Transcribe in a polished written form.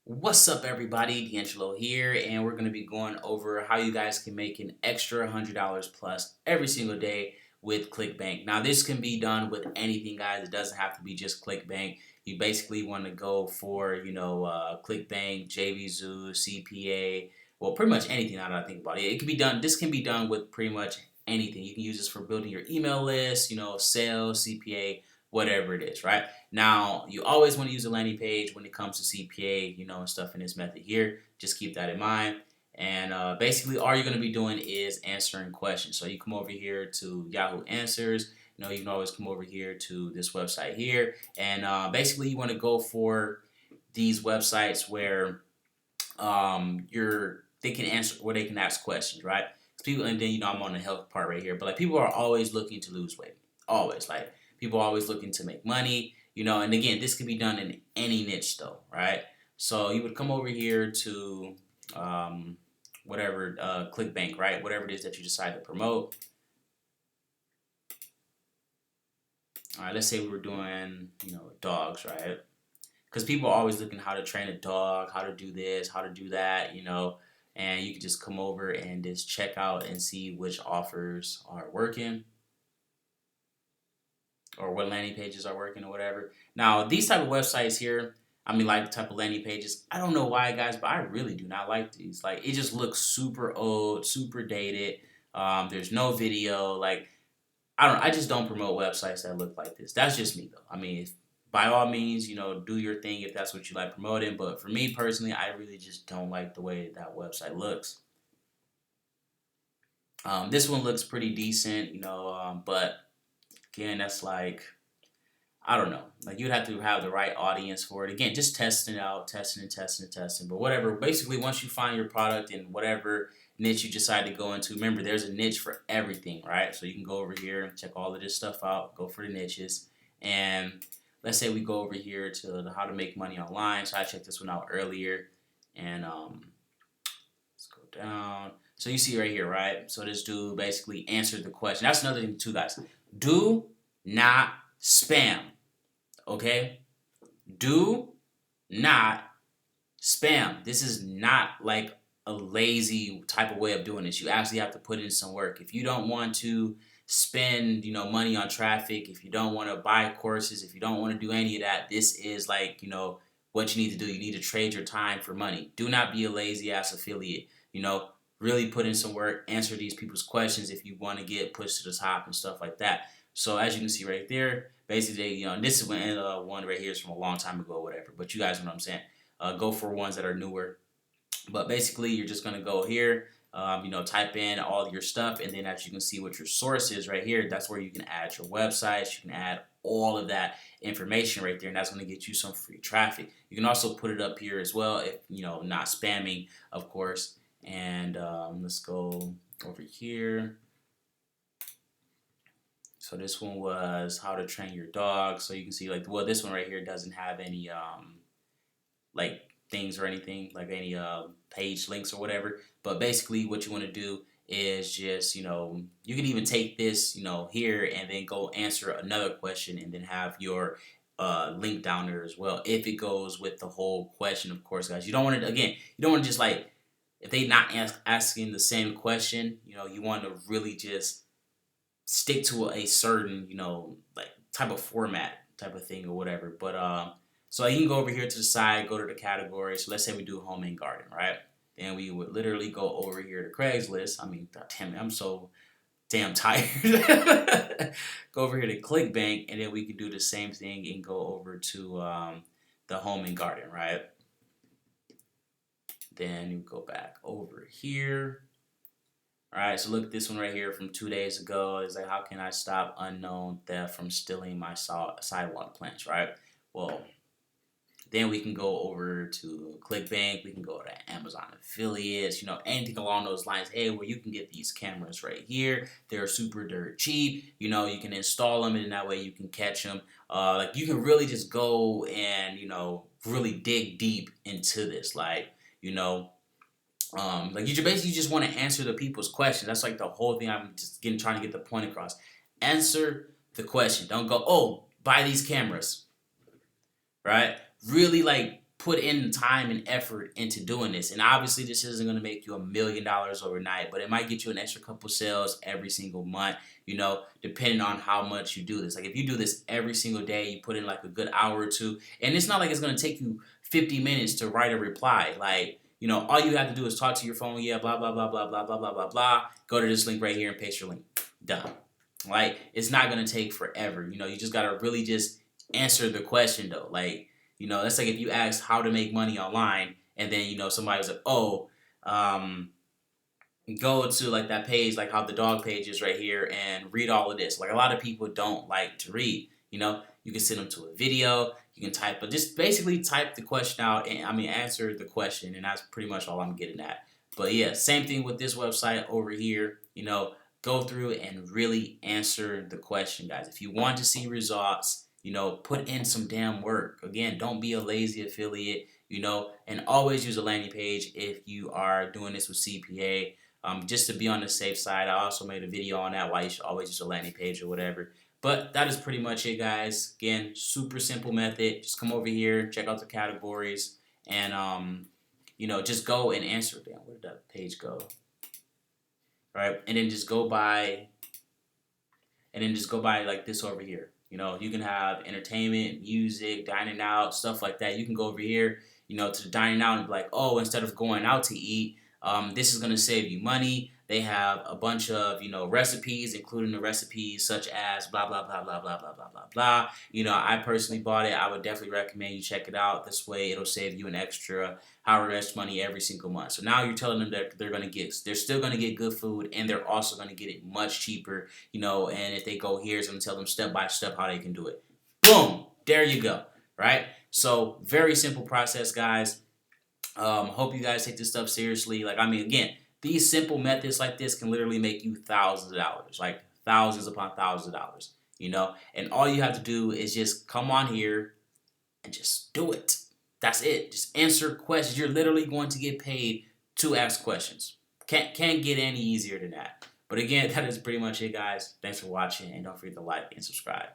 What's up, everybody? DeAngelo here, and we're going to be going over how you guys can make an extra $100 plus every single day with ClickBank. Now, this can be done with anything, guys. It doesn't have to be just ClickBank. You basically want to go for, ClickBank, JVZoo, CPA, well, pretty much anything now that I think about it. It can be done. This can be done with pretty much anything. You can use this for building your email list, sales, CPA, whatever it is, right? Now, you always want to use a landing page when it comes to CPA, and stuff in this method here. Just keep that in mind. And basically, all you're going to be doing is answering questions. So you come over here to Yahoo Answers. You can always come over here to this website here. And basically, you want to go for these websites where they can answer, where they can ask questions, right? People, and then I'm on the health part right here. But like, people are always looking to lose weight. Always, like, people are always looking to make money. And again, this can be done in any niche though, right? So you would come over here to whatever, ClickBank, right? Whatever it is that you decide to promote. All right, let's say we were doing, dogs, right? Because people are always looking how to train a dog, how to do this, how to do that, and you can just come over and just check out and see which offers are working, or what landing pages are working or whatever. Now, these type of websites here, like type of landing pages, I don't know why, guys, but I really do not like these. Like, it just looks super old, super dated. There's no video. Like, I just don't promote websites that look like this. That's just me, though. By all means, do your thing if that's what you like promoting. But for me personally, I really just don't like the way that website looks. This one looks pretty decent, but again, that's like, I don't know. Like, you'd have to have the right audience for it. Again, just testing it out, testing and testing and testing. But whatever, basically, once you find your product in whatever niche you decide to go into, remember, there's a niche for everything, right? So you can go over here and check all of this stuff out, go for the niches. And let's say we go over here to the how to make money online. So I checked this one out earlier. And let's go down. So you see right here, right? So this dude basically answered the question. That's another thing too, guys. Do not spam. Okay? Do not spam. This is not like a lazy type of way of doing this. You actually have to put in some work. If you don't want to spend, money on traffic, if you don't want to buy courses, if you don't want to do any of that, this is like, what you need to do. You need to trade your time for money. Do not be a lazy ass affiliate. Really put in some work, answer these people's questions if you want to get pushed to the top and stuff like that. So as you can see right there, basically, and this is one right here is from a long time ago or whatever, but you guys know what I'm saying. Go for ones that are newer. But basically, you're just going to go here, type in all your stuff, and then as you can see what your source is right here, that's where you can add your websites, you can add all of that information right there, and that's going to get you some free traffic. You can also put it up here as well if, not spamming, of course. And let's go over here. So this one was how to train your dog. So you can see, like, well, this one right here doesn't have any like things or anything, like any page links or whatever. But basically what you want to do is just, you can even take this, here and then go answer another question and then have your link down there as well, if it goes with the whole question, of course, guys. You don't want to, again, you don't want to just like, if they not asking the same question, you want to really just stick to a certain, like type of format type of thing or whatever. But so you can go over here to the side, go to the category. So let's say we do home and garden, right? Then we would literally go over here to Craigslist. Damn it, I'm so damn tired. Go over here to ClickBank, and then we can do the same thing and go over to the home and garden, right? Then you go back over here. All right, so look at this one right here from 2 days ago. It's like, how can I stop unknown theft from stealing my sidewalk plants, right? Well, then we can go over to ClickBank. We can go to Amazon affiliates, anything along those lines. Hey, well, you can get these cameras right here. They're super dirt cheap. You can install them, and that way you can catch them. Like, you can really just go and, really dig deep into this. Like, like, you basically just want to answer the people's questions. That's like the whole thing. I'm just trying to get the point across. Answer the question. Don't go, oh, buy these cameras, right? Really, like, put in time and effort into doing this. And obviously, this isn't going to make you $1 million overnight, but it might get you an extra couple sales every single month, depending on how much you do this. Like if you do this every single day, you put in like a good hour or two, and it's not like it's going to take you 50 minutes to write a reply. Like, all you have to do is talk to your phone, yeah, blah, blah, blah, blah, blah, blah, blah, blah, blah. Go to this link right here and paste your link. Done. Like, it's not going to take forever. You just got to really just answer the question, though. Like, that's like if you ask how to make money online, and then, somebody was like, oh, go to like that page, like how the dog page is right here, and read all of this. Like a lot of people don't like to read. You can send them to a video. You can type, but just basically type the question out, and answer the question, and that's pretty much all I'm getting at. But yeah, same thing with this website over here. Go through and really answer the question, guys. If you want to see results, put in some damn work. Again, don't be a lazy affiliate, and always use a landing page if you are doing this with CPA. Just to be on the safe side, I also made a video on that, why you should always use a landing page or whatever. But that is pretty much it, guys. Again, super simple method. Just come over here, check out the categories, and just go and answer. Damn, where did that page go? All right, and then just go by, like this over here. You can have entertainment, music, dining out, stuff like that. You can go over here, to the dining out and be like, oh, instead of going out to eat, this is going to save you money. They have a bunch of, recipes, including the recipes such as blah, blah, blah, blah, blah, blah, blah, blah, blah. I personally bought it. I would definitely recommend you check it out. This way it'll save you an extra however much money every single month. So now you're telling them that they're still going to get good food, and they're also going to get it much cheaper, and if they go here, it's going to tell them step by step how they can do it. Boom! There you go, right? So very simple process, guys. Hope you guys take this stuff seriously. Like, again, these simple methods like this can literally make you thousands of dollars, like thousands upon thousands of dollars, and all you have to do is just come on here and just do it. That's it. Just answer questions. You're literally going to get paid to ask questions. Can't get any easier than that. But again, that is pretty much it, guys. Thanks for watching, and don't forget to like and subscribe.